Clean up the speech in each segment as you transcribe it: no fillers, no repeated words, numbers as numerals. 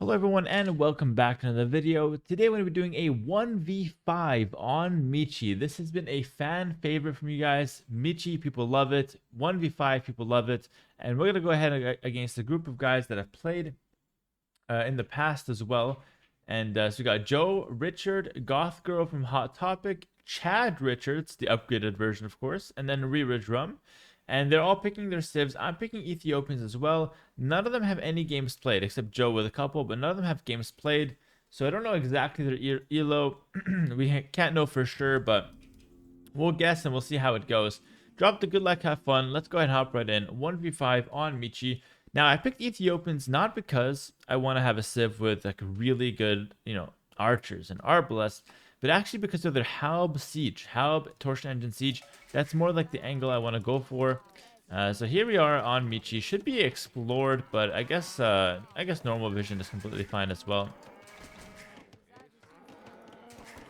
Hello everyone and welcome back to another video. Today we're going to be doing a 1v5 on Michi. This has been a fan favorite from you guys. Michi, people love it. 1v5, people love it. And we're going to go ahead against a group of guys that have played in the past as well. And so we got Joe, Richard, Goth Girl from Hot Topic, Chad Richards, the upgraded version of course, and then Rira Drum. And they're all picking their civs. I'm picking Ethiopians as well. None of them have any games played, except Joe with a couple, but none of them have games played. So I don't know exactly their elo. We can't know for sure, but we'll guess and we'll see how it goes. Drop the good luck, have fun. Let's go ahead and hop right in. 1v5 on Michi. Now, I picked Ethiopians not because I want to have a civ with like really good, archers and arbalists, but actually because of their Halb siege, Halb torsion engine siege. That's more like the angle I want to go for. So here we are on Michi. Should be explored, but I guess normal vision is completely fine as well.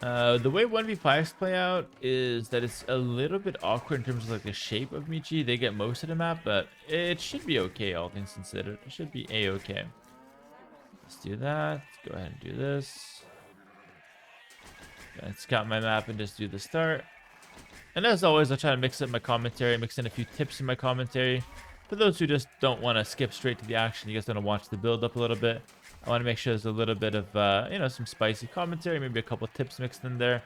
The way 1v5s play out is that it's a little bit awkward in terms of like the shape of Michi. They get most of the map, but it should be okay, all things considered. It should be a-okay. Let's do that. Let's go ahead and do this. Let's scout my map and just do the start. And as always, I'll try to mix up my commentary, mix in a few tips in my commentary. For those who just don't want to skip straight to the action, you guys want to watch the build up a little bit. I want to make sure there's a little bit of, some spicy commentary, maybe a couple tips mixed in there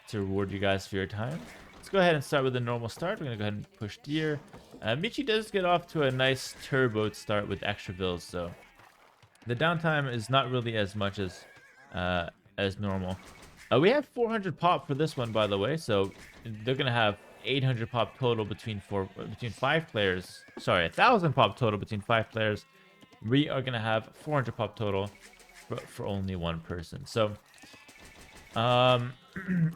to reward you guys for your time. Let's go ahead and start with a normal start. We're going to go ahead and push deer. Michi does get off to a nice turboed start with extra vills, so the downtime is not really as much as normal. We have 400 pop for this one, by the way, so they're gonna have 800 pop total between 5 players. Sorry, 1,000 pop total between 5 players. We are gonna have 400 pop total for only one person. So, I'm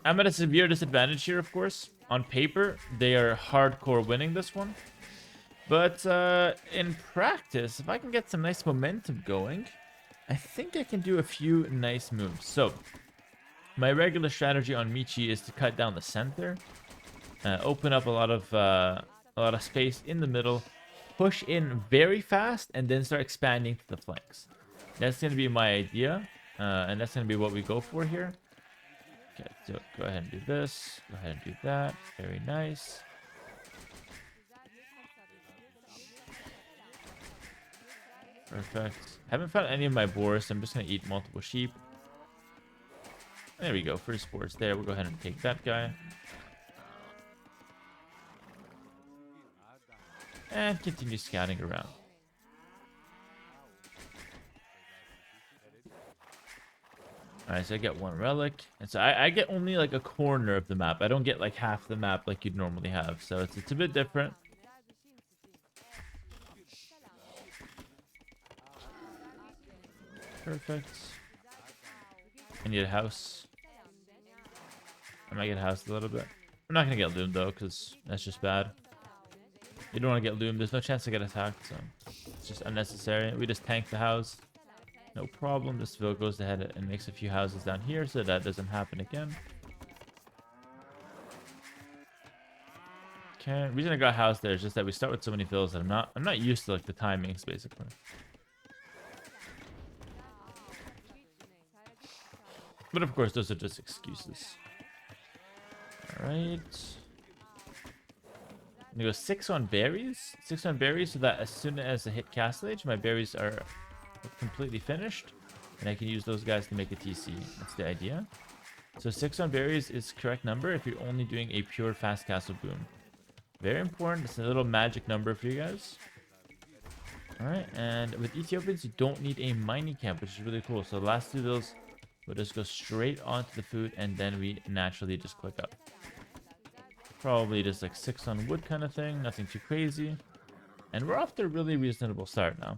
at a severe disadvantage here, of course. On paper, they are hardcore winning this one, but in practice, if I can get some nice momentum going, I think I can do a few nice moves. So my regular strategy on Michi is to cut down the center, open up a lot of space in the middle, push in very fast, and then start expanding to the flanks. That's going to be my idea, and that's going to be what we go for here. Okay, so go ahead and do this. Go ahead and do that. Very nice. Perfect. Haven't found any of my boars, so I'm just going to eat multiple sheep. There we go. First sports there. We'll go ahead and take that guy. And continue scouting around. Alright, so I get one relic. And so I get only like a corner of the map. I don't get like half the map like you'd normally have. So it's a bit different. Perfect. I need a house. I might get housed a little bit. I'm not gonna get loomed though, because that's just bad. You don't want to get loomed. There's no chance to get attacked, so it's just unnecessary. We just tank the house. No problem. This Vil goes ahead and makes a few houses down here, so that doesn't happen again. Okay. The reason I got housed there is just that we start with so many Vils that I'm not used to like the timings basically. But of course, those are just excuses. Alright. I'm gonna go 6 on berries. 6 on berries so that as soon as I hit Castle Age, my berries are completely finished. And I can use those guys to make a TC. That's the idea. So 6 on berries is correct number if you're only doing a pure fast castle boom. Very important. It's a little magic number for you guys. Alright, and with Ethiopians, you don't need a mining camp, which is really cool. So the last 2 bills, we'll just go straight onto the food, and then we naturally just click up. Probably just like 6 on wood kind of thing, nothing too crazy. And we're off to a really reasonable start now.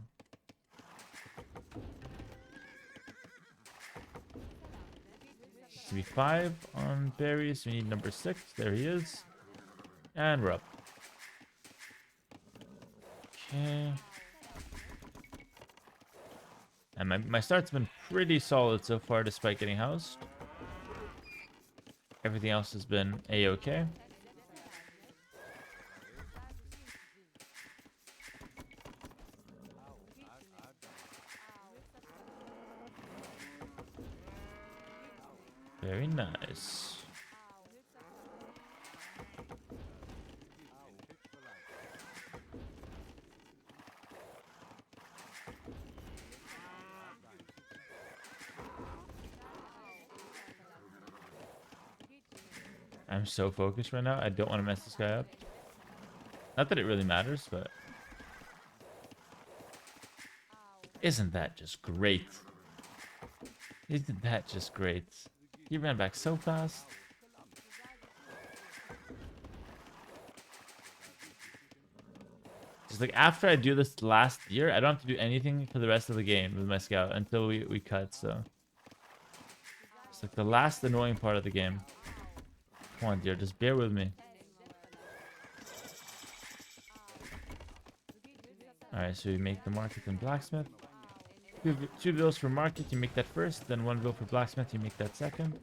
So we 5 on berries, we need number 6, there he is. And we're up. Okay. And my start's been pretty solid so far despite getting housed. Everything else has been a-okay. Very nice. I'm so focused right now. I don't want to mess this guy up. Not that it really matters, but... Isn't that just great? Isn't that just great? He ran back so fast. Just like after I do this last year, I don't have to do anything for the rest of the game with my scout until we cut, so... It's like the last annoying part of the game. Come on, dear, just bear with me. Alright, so you make the market and blacksmith. Two bills for market, you make that first. Then one bill for blacksmith, you make that second.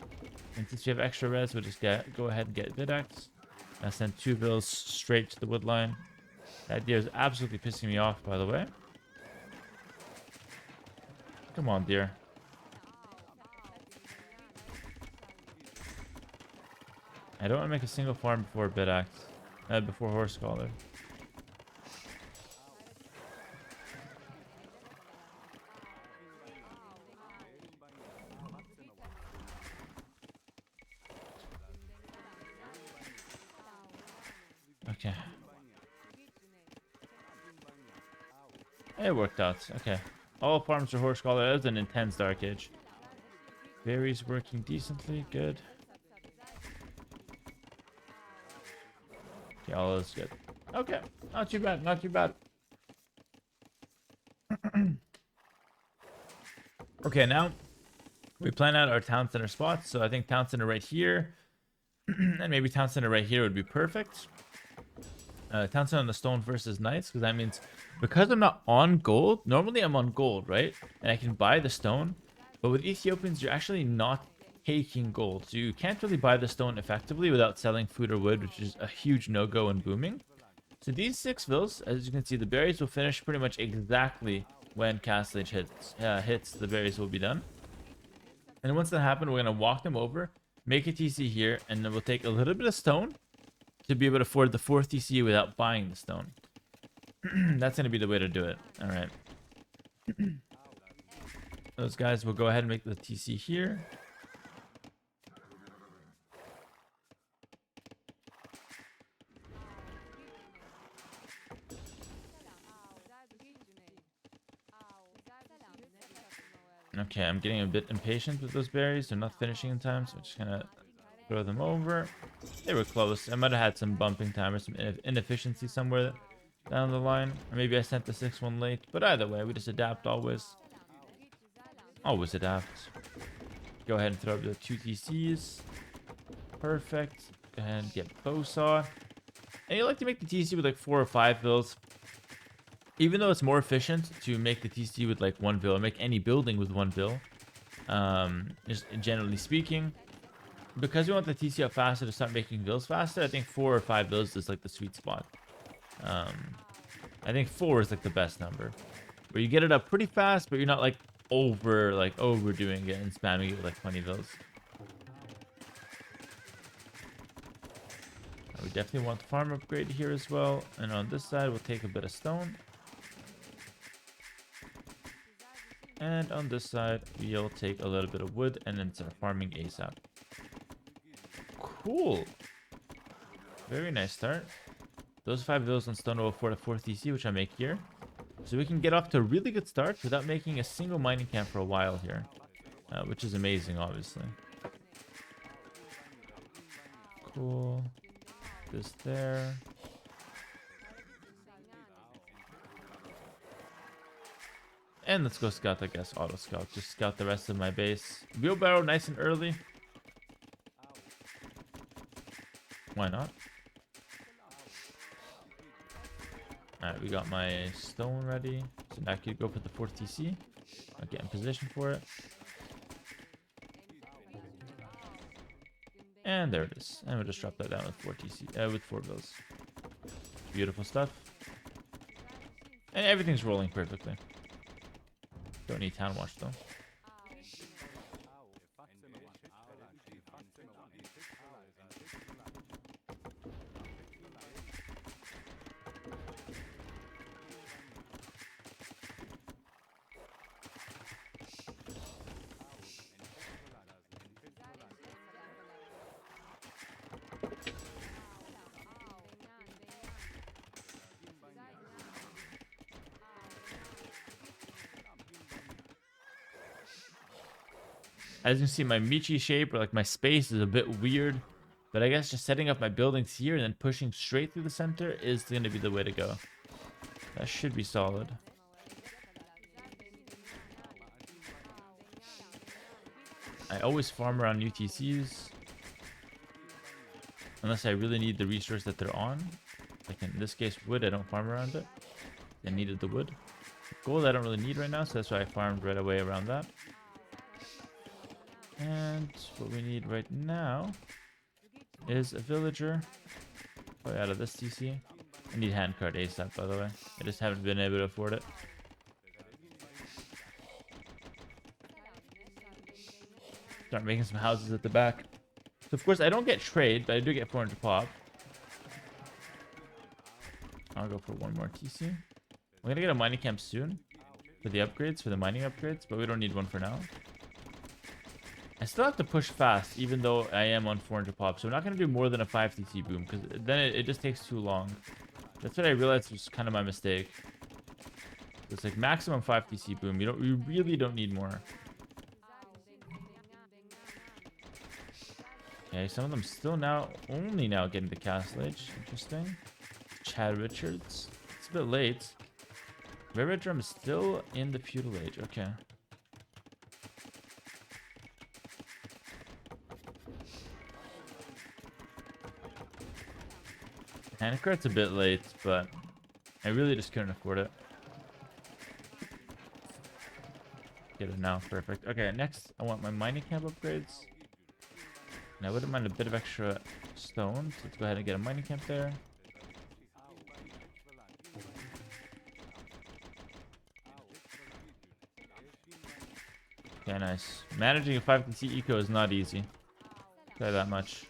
And since you have extra res, we'll just go ahead and get vidax. I send 2 bills straight to the wood line. That deer is absolutely pissing me off, by the way. Come on, deer. I don't want to make a single farm before vidax. Before horse collar. Okay. It worked out. Okay. All farms are horse collar. That was an intense dark age. Berries working decently. Good. Okay, all is good. Okay. Not too bad. Not too bad. Okay, now we plan out our town center spots. So I think town center right here. And maybe town center right here would be perfect. Town center on the stone first is nice because that means because I'm not on gold. Normally I'm on gold, right? And I can buy the stone. But with Ethiopians, you're actually not taking gold. So you can't really buy the stone effectively without selling food or wood, which is a huge no-go in booming. So these 6 vills, as you can see, the berries will finish pretty much exactly when Castle Age hits. The berries will be done. And once that happens, we're going to walk them over, make a TC here, and then we'll take a little bit of stone to be able to afford the 4th TC without buying the stone. That's going to be the way to do it. All right. Those guys will go ahead and make the TC here. Okay, I'm getting a bit impatient with those berries. They're not finishing in time, so I'm just gonna throw them over. They were close. I might have had some bumping time or some inefficiency somewhere down the line. Or maybe I sent the 6th one late. But either way, we just adapt always. Always adapt. Go ahead and throw up the 2 TCs. Perfect. Go ahead and get bow saw. And you like to make the TC with like 4 or 5 bills. Even though it's more efficient to make the TC with like 1 bill, or make any building with 1 bill, just generally speaking, because we want the TC up faster to start making bills faster, I think 4 or 5 bills is like the sweet spot. I think 4 is like the best number, where you get it up pretty fast, but you're not like overdoing it and spamming it with like 20 bills. We definitely want the farm upgrade here as well, and on this side we'll take a bit of stone. And on this side, we'll take a little bit of wood and then start farming ASAP. Cool. Very nice start. Those 5 bills on stone will afford a 4th TC, which I make here. So we can get off to a really good start without making a single mining camp for a while here. Which is amazing, obviously. Cool. This there. And let's go scout, I guess, auto scout. Just scout the rest of my base. Wheelbarrow nice and early. Why not? Alright, we got my stone ready. So now I could go for the 4th TC. I'll get in position for it. And there it is. And we'll just drop that down with 4 TC, with 4 bills. Beautiful stuff. And everything's rolling perfectly. Don't need town watch though. As you can see, my Michi shape, or like my space, is a bit weird. But I guess just setting up my buildings here and then pushing straight through the center is going to be the way to go. That should be solid. I always farm around UTCs. Unless I really need the resource that they're on. Like in this case, wood, I don't farm around it. I needed the wood. Gold I don't really need right now, so that's why I farmed right away around that. And what we need right now is a villager. Probably out of this TC. I need handcart ASAP, by the way. I just haven't been able to afford it. Start making some houses at the back. So of course I don't get trade, but I do get 400 pop. I'll go for one more TC. We're gonna get a mining camp soon for the upgrades, for the mining upgrades, but we don't need one for now. I still have to push fast, even though I am on 400 pop. So we're not gonna do more than a 5 TC boom, because then it just takes too long. That's what I realized was kind of my mistake. It's like maximum 5 TC boom. You really don't need more. Okay, some of them still only now getting the Castle Age. Interesting. Chad Richards. It's a bit late. Red Drum is still in the Feudal Age. Okay. Handcart's a bit late, but I really just couldn't afford it. Get it now. Perfect. Okay, next I want my mining camp upgrades. And I wouldn't mind a bit of extra stone. So let's go ahead and get a mining camp there. Okay, nice. Managing a 5TC eco is not easy. I'll tell you that much.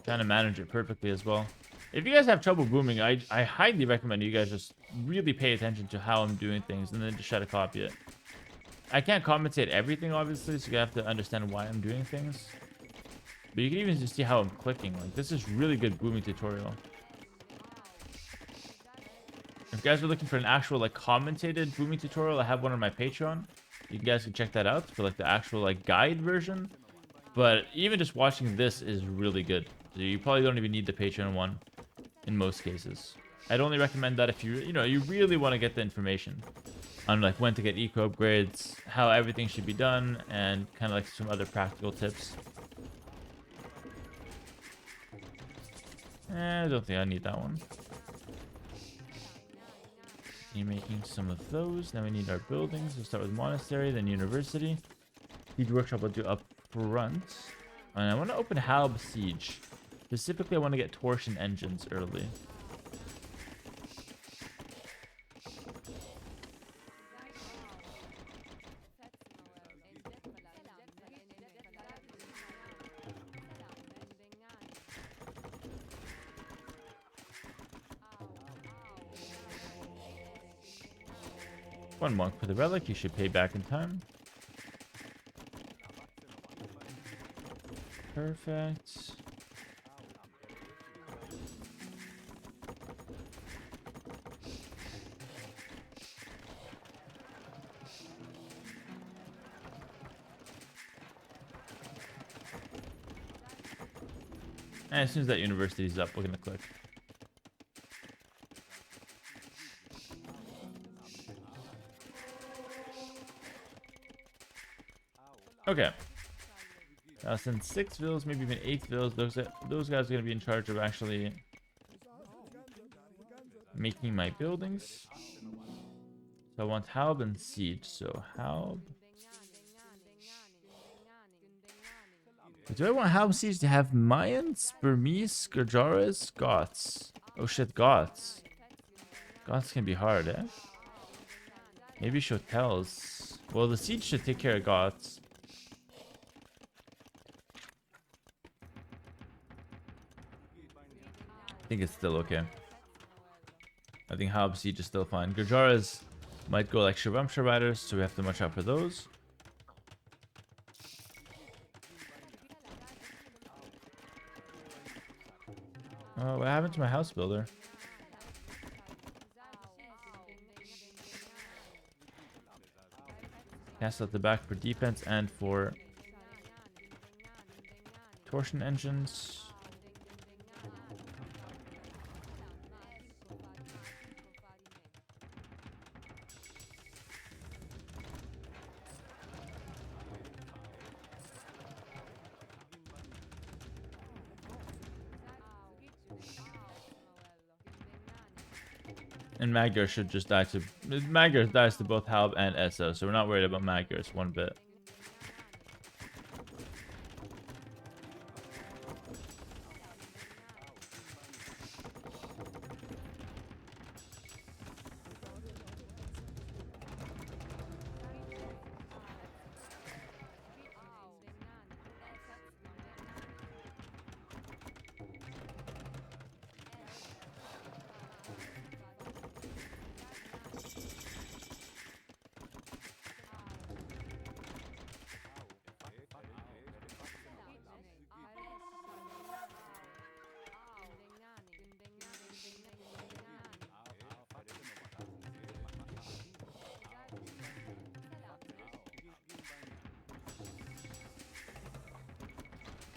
Trying to manage it perfectly as well. If you guys have trouble booming, I highly recommend you guys just really pay attention to how I'm doing things and then just try to copy it. I can't compensate everything, obviously, so you have to understand why I'm doing things. But you can even just see how I'm clicking. Like, this is really good booming tutorial. If you guys are looking for an actual, like, commentated booming tutorial, I have one on my Patreon. You guys can check that out for, like, the actual, like, guide version. But even just watching this is really good. So you probably don't even need the Patreon one in most cases. I'd only recommend that if you really want to get the information on like when to get eco upgrades, how everything should be done, and kind of like some other practical tips. I don't think I need that one. You're making some of those. Now we need our buildings. We'll start with monastery, then university. Siege workshop will do up front. And I want to open Halb Siege. Specifically, I want to get torsion engines early. One monk for the relic. You should pay back in time. Perfect. And as soon as that university is up, we're gonna click. Okay. Since 6 villas, maybe even 8 villas, those guys are gonna be in charge of actually making my buildings. So I want Halb and Siege. So Halb. Do I want Halb Siege to have Mayans, Burmese, Gurjaras, Goths? Oh shit, Goths. Goths can be hard, eh? Maybe Shotels. Well, the Siege should take care of Goths. I think it's still okay. I think Halb Siege is still fine. Gurjaras might go like Shravamsha Riders, so we have to watch out for those. Oh, what happened to my house builder? Cast at the back for defense and for torsion engines. And Magyar should just die to... Magyar dies to both Halb and Essa, so we're not worried about Magyars one bit.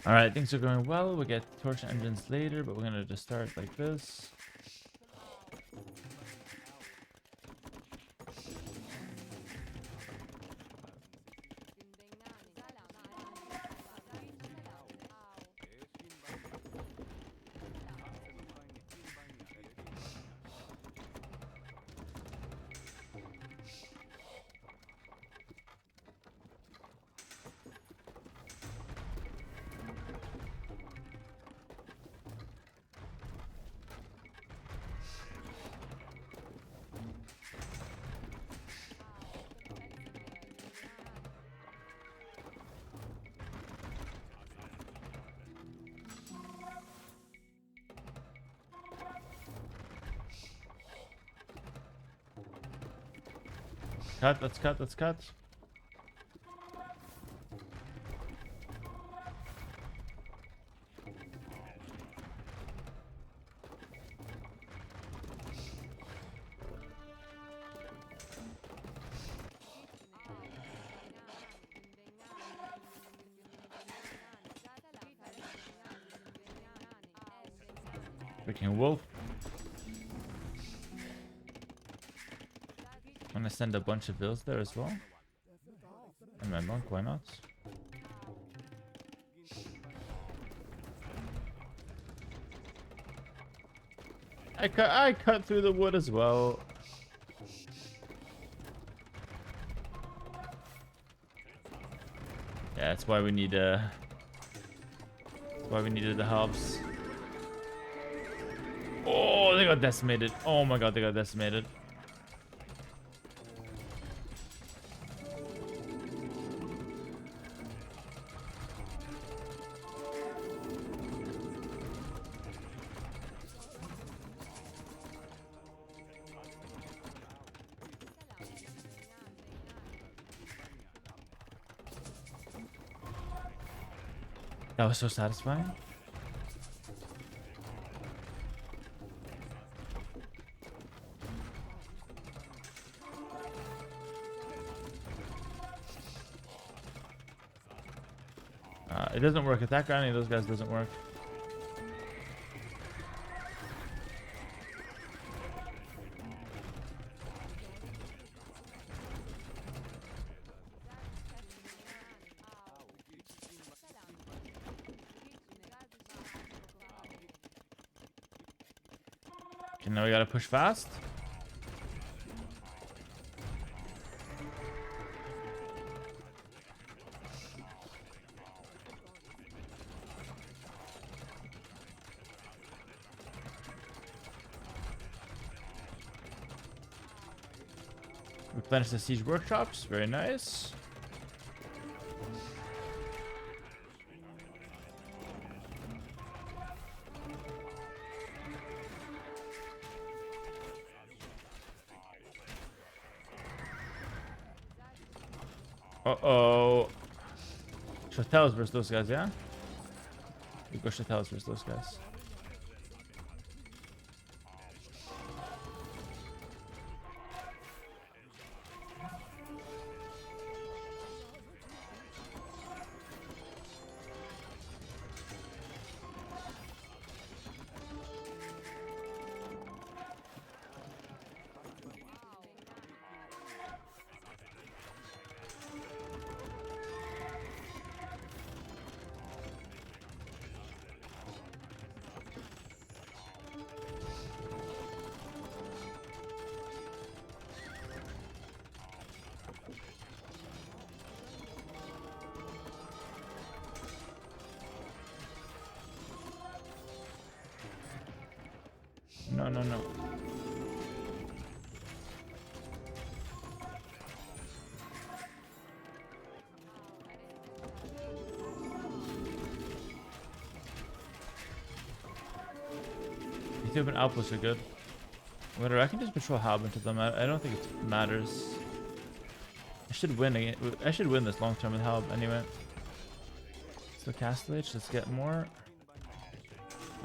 Alright, things are going well. We'll get torsion engines later, but we're gonna just start like this. Cut, let's cut, let's cut. Freaking wolf. I'm gonna send a bunch of bills there as well. And my monk, why not? I cut through the wood as well. Yeah, that's why we need that's why we needed the hubs. Oh, they got decimated. Oh my god, they got decimated. That was so satisfying. It doesn't work. Attack on any of those guys doesn't work. Okay, now we gotta push fast. Replenish the siege workshops. Very nice. Uh-oh. Chatels versus those guys, yeah? We go Chatels versus those guys. no, no. Ethiopian outposts are good. Whatever, I can just patrol Halb into them. I don't think it matters. I should win it. I should win this long term with Halb anyway. So Castellage, let's get more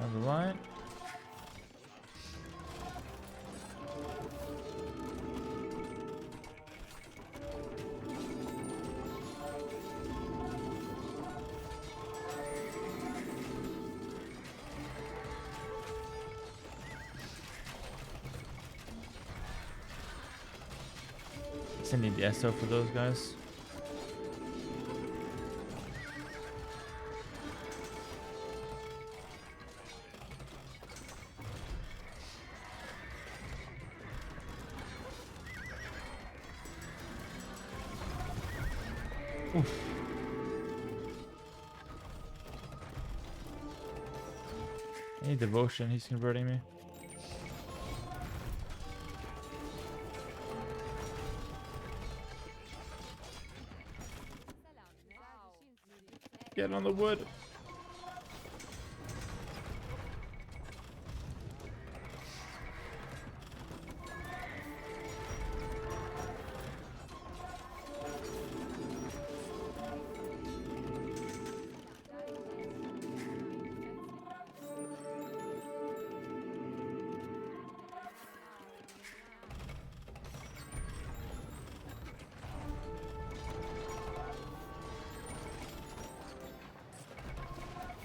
on the line. I need the SO for those guys. Oof. I need devotion, he's converting me. Get on the wood.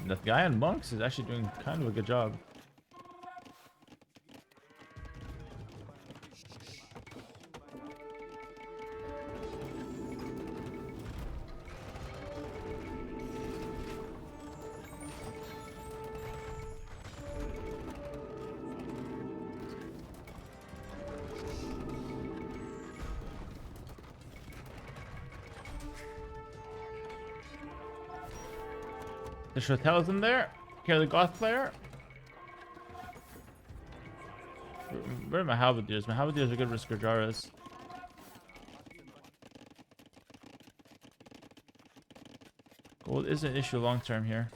The guy on monks is actually doing kind of a good job. The Shotel's in there. Here, the Goth player. Where are my Halberdiers? My Halberdiers are good with Scourjaras. Gold is an issue long term here.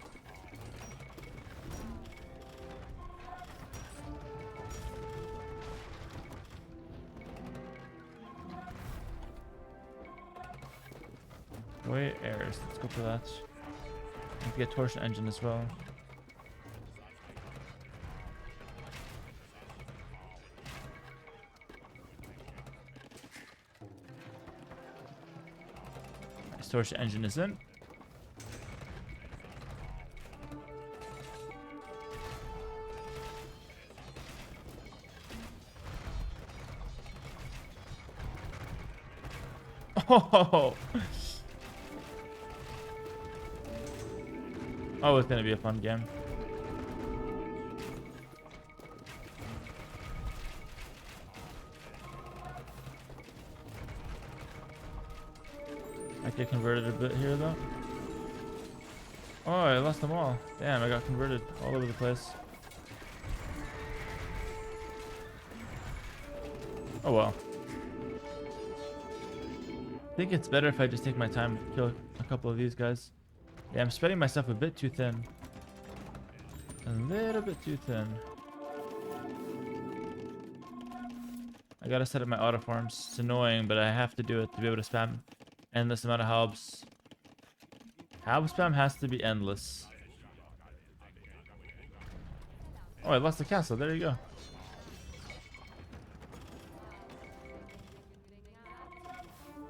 Wait, errors. Let's go for that. Get torsion engine as well. Nice, torsion engine is in. Oh! Oh, it's gonna be a fun game. I get converted a bit here though. Oh, I lost them all. Damn, I got converted all over the place. Oh well. I think it's better if I just take my time to kill a couple of these guys. Yeah, I'm spreading myself a bit too thin. A little bit too thin. I gotta set up my auto farms. It's annoying, but I have to do it to be able to spam endless amount of Halbs. Halb spam has to be endless. Oh, I lost the castle. There you go.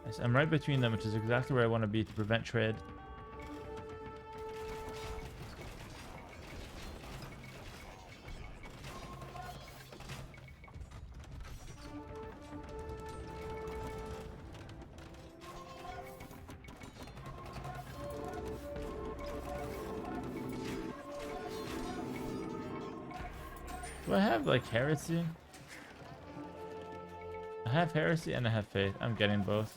Nice. I'm right between them, which is exactly where I want to be to prevent trade. Do I have like heresy? I have heresy and I have faith. I'm getting both.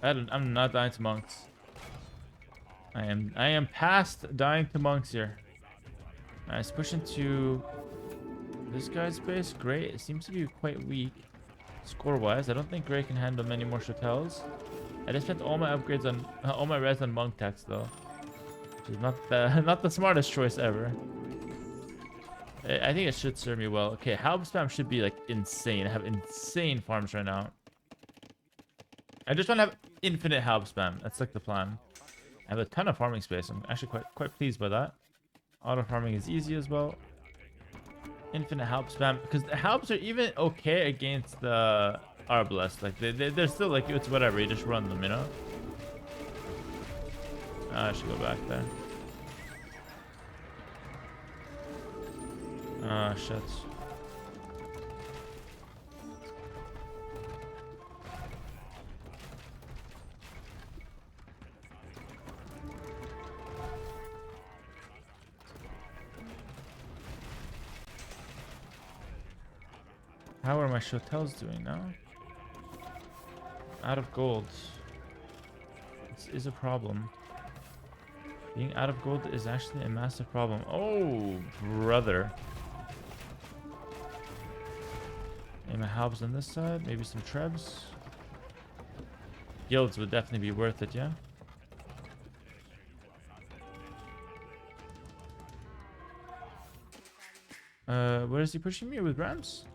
I'm not dying to monks. I am past dying to monks here. Nice, push into This guy's base, Gray, it seems to be quite weak score-wise. I don't think Gray can handle many more Chotels. I just spent all my upgrades on all my res on monk techs though, which is not the smartest choice ever. I think it should serve me well. Okay, halb spam should be like insane. I have insane farms right now. I just want to have infinite halb spam. That's like the plan. I have a ton of farming space. I'm actually quite pleased by that. Auto farming is easy as well. Infinite halb spam, because the halbs are even okay against the Arbalest. Like they're still like, it's whatever. You just run them, you know. I should go back there. Ah, shit. How are my Chotels doing now? Out of gold. This is a problem. Being out of gold is actually a massive problem. Oh, brother. Maybe my halbs on this side. Maybe some trebs. Guilds would definitely be worth it, yeah? Where is he pushing me with Rams?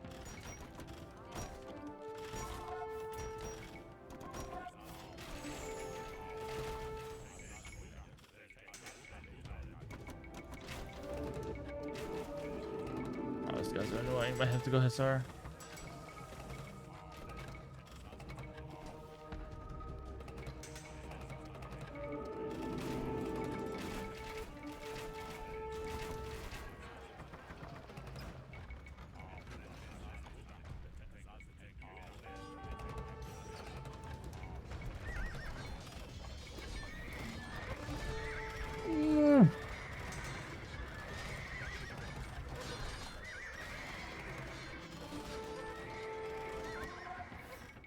Oh, these guys are annoying. Might have to go Hussar.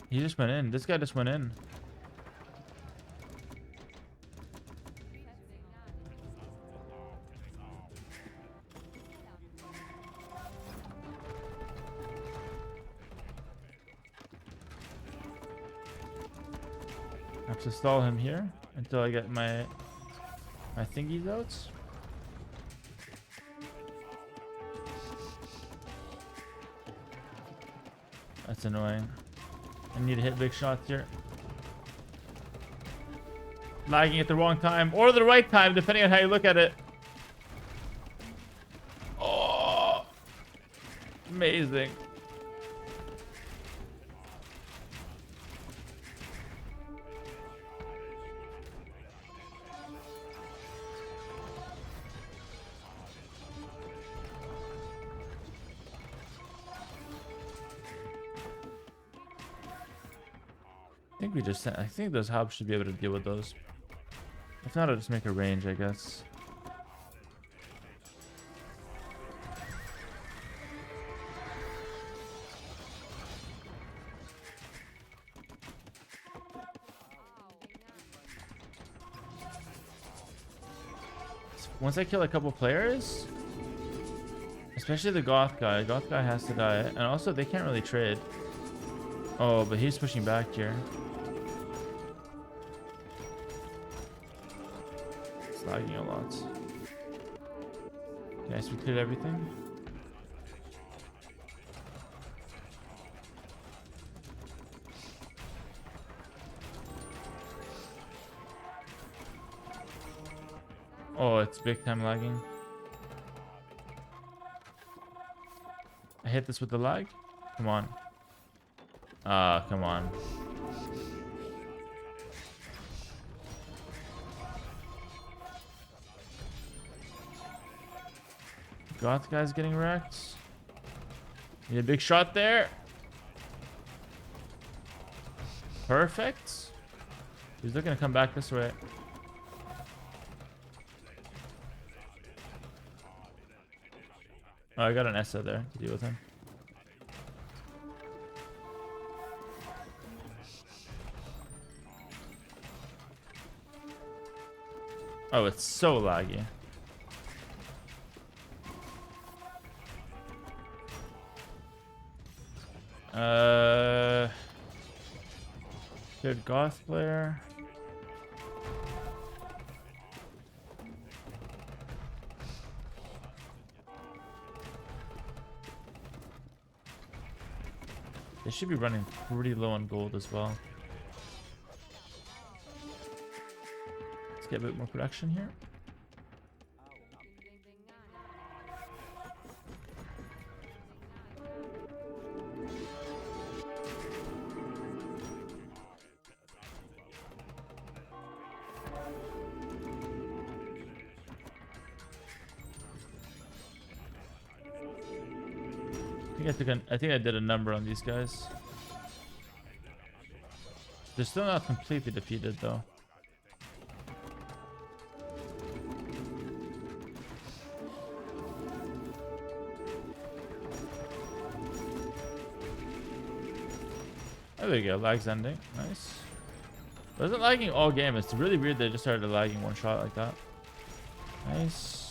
He just went in. This guy just went in. I have to stall him here until I get my thingies out. That's annoying. I need to hit big shots here. Lagging at the wrong time or the right time, depending on how you look at it. Oh, amazing. I think those hubs should be able to deal with those. If not, I'll just make a range, I guess. Once I kill a couple players, especially the Goth guy has to die, and also they can't really trade. Oh, but he's pushing back here. It's lagging a lot. Nice, we cleared everything. Oh, it's big time lagging. I hit this with the lag. Come on. Ah, come on. Goth guy's getting wrecked. Need a big shot there. Perfect. He's looking to come back this way. Oh, I got an Essa there to deal with him. Oh, it's so laggy. Good goth player. They should be running pretty low on gold as well. Let's get a bit more production here. I think I did a number on these guys. They're still not completely defeated though. There we go, lag's ending. Nice. Wasn't lagging all game. It's really weird they just started lagging one shot like that. Nice.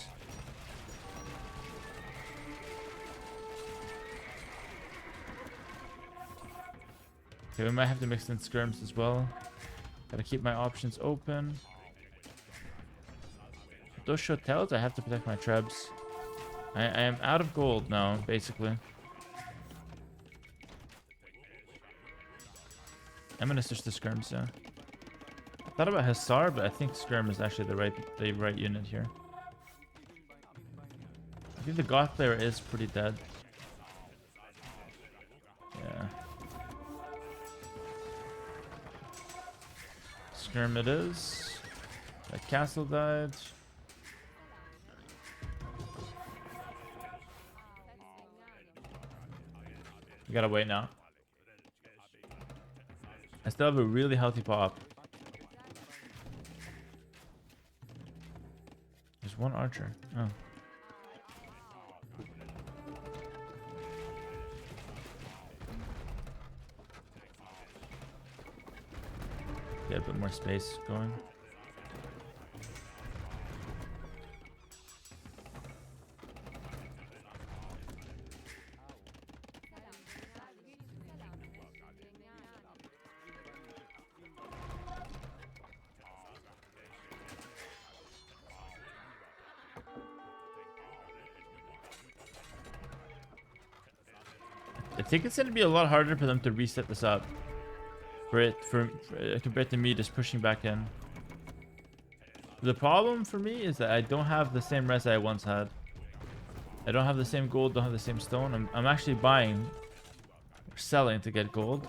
Okay, we might have to mix in skirms as well. Gotta keep my options open. If those show tails, I have to protect my trebs. I am out of gold now, basically. I'm gonna switch to skirms, yeah. I thought about Hussar, but I think skirm is actually the right unit here. I think the goth player is pretty dead. Yeah. Skirm it is. That castle died. We gotta wait now. I still have a really healthy pop. There's one archer. Oh. Get a bit more space going. I think it's going to be a lot harder for them to reset this up. Compared to me just pushing back in. The problem for me is that I don't have the same res I once had. I don't have the same gold, don't have the same stone. I'm actually buying or selling to get gold.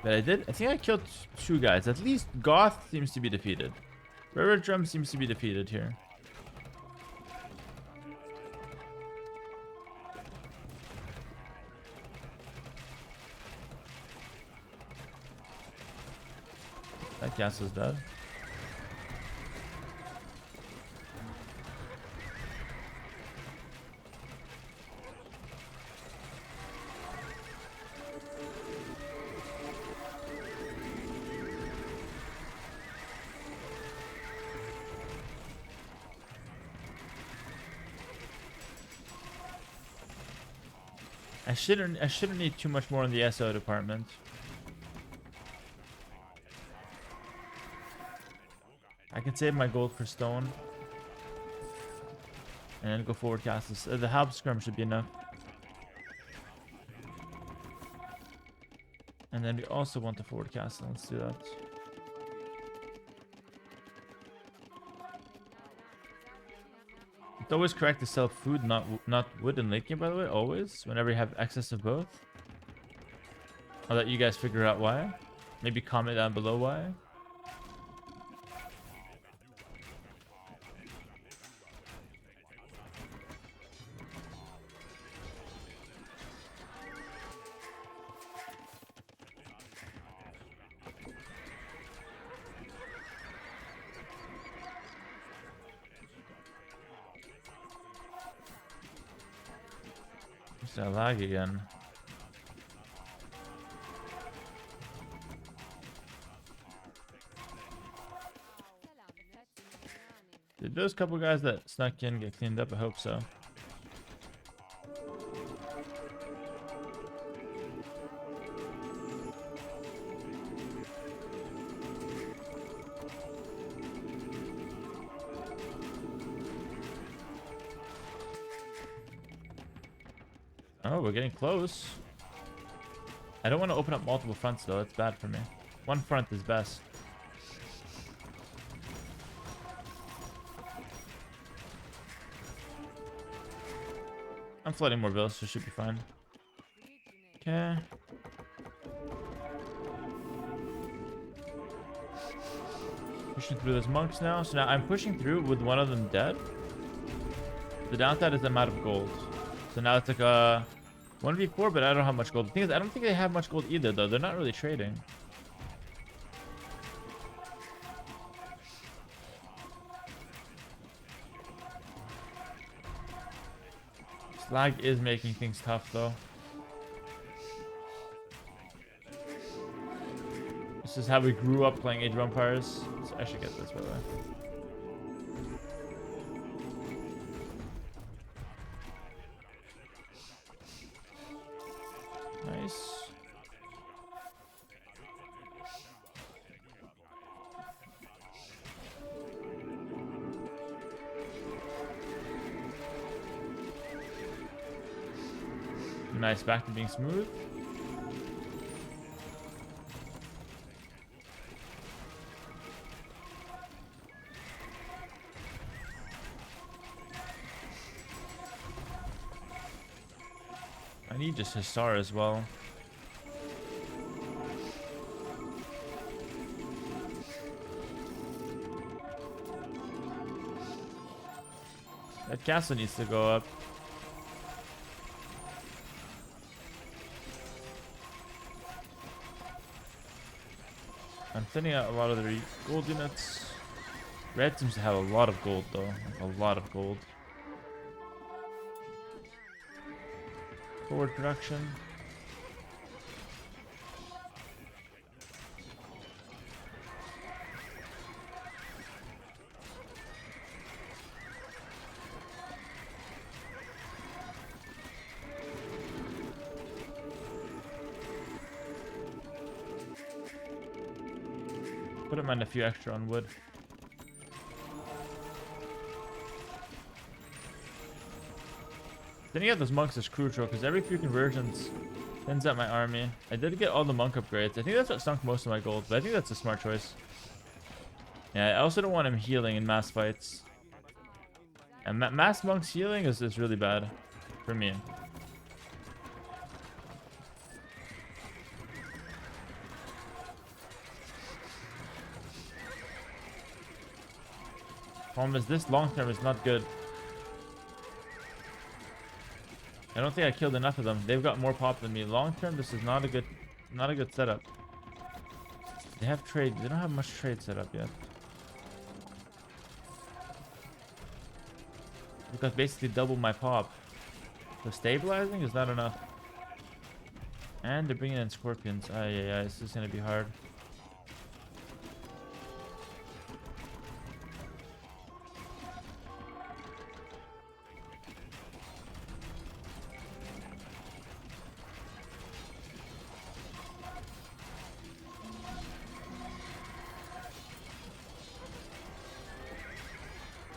But I think I killed 2 guys. At least Goth seems to be defeated. Railroad Drum seems to be defeated here. That castle's dead. I shouldn't need too much more in the SO department. I can save my gold for stone. And then go forward castles. The halb scrum should be enough. And then we also want the forward castle. Let's do that. It's always correct to sell food, not wood in late game, by the way. Always. Whenever you have excess of both. I'll let you guys figure out why. Maybe comment down below why. It's a lag again. Did those couple guys that snuck in get cleaned up? I hope so. Oh, we're getting close. I don't want to open up multiple fronts though. It's bad for me. One front is best. I'm flooding more bills, so it should be fine. Okay. Pushing through those monks now. So now I'm pushing through with one of them dead. The downside is I'm out of gold. So now it's like a 1v4, but I don't have much gold. The thing is, I don't think they have much gold either, though. They're not really trading. Lag is making things tough, though. This is how we grew up playing Age of Empires. So I should get this, by the way. Nice. Nice, back to being smooth. I need just his star as well. That castle needs to go up. I'm sending out a lot of the gold units. Red seems to have a lot of gold though. Like a lot of gold. Forward production. Put him on a few extra on wood. Then you have those monks as crucial because every few conversions thins out my army. I did get all the monk upgrades. I think that's what sunk most of my gold, but I think that's a smart choice. Yeah, I also don't want him healing in mass fights. And mass monks healing is really bad for me. Problem is this long term is not good. I don't think I killed enough of them. They've got more pop than me. Long term, this is not a good setup. They have trade. They don't have much trade set up yet. We've got basically double my pop. So stabilizing is not enough. And they're bringing in scorpions. Yeah, this is gonna be hard.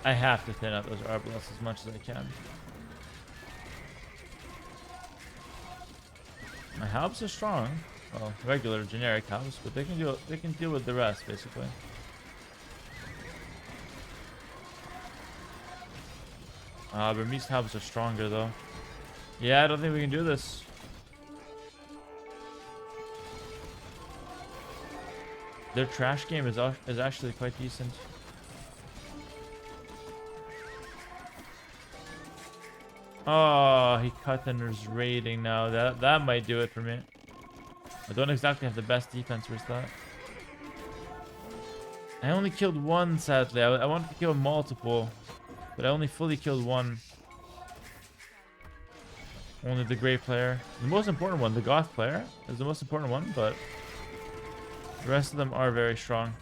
I have to thin out those arbalists as much as I can. My halbs are strong. Well, regular generic halbs, but they can deal with the rest basically. Burmese halbs are stronger though. Yeah, I don't think we can do this. Their trash game is actually quite decent. Oh, he cut and is raiding now. That might do it for me. I don't exactly have the best defense versus that. I only killed one, sadly. I wanted to kill multiple, but I only fully killed one. Only the Grey player. The most important one, the Goth player, is the most important one, but the rest of them are very strong.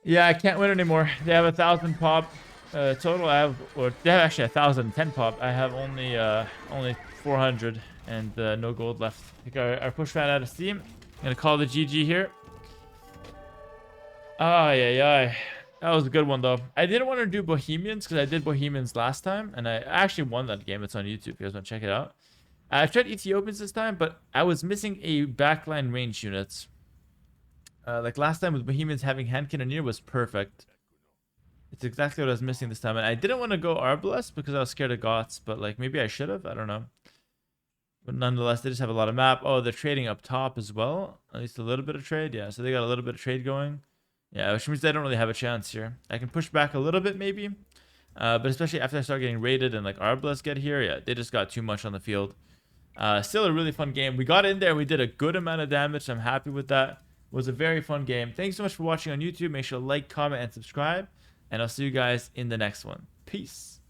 Yeah, I can't win anymore. They have 1,000 pop. Total I have, or they have actually 1,010 pop. I have only 400 and no gold left. I think our push ran out of steam. I'm gonna call the GG here. Ay. That was a good one, though. I didn't want to do Bohemians because I did Bohemians last time, and I actually won that game. It's on YouTube if you guys want to check it out. I tried Ethiopians this time, but I was missing a backline range units. Like last time with Bohemians, having hand cannoneer was perfect. It's exactly what I was missing this time. And I didn't want to go Arbalest because I was scared of Goths, but like maybe I should have. I don't know. But nonetheless, they just have a lot of map. Oh, they're trading up top as well. At least a little bit of trade. Yeah, so they got a little bit of trade going. Yeah, which means they don't really have a chance here. I can push back a little bit maybe. But especially after I start getting raided and like Arbalest get here, yeah, they just got too much on the field. Still a really fun game. We got in there and we did a good amount of damage. So I'm happy with that. It was a very fun game. Thanks so much for watching on YouTube. Make sure to like, comment, and subscribe. And I'll see you guys in the next one. Peace.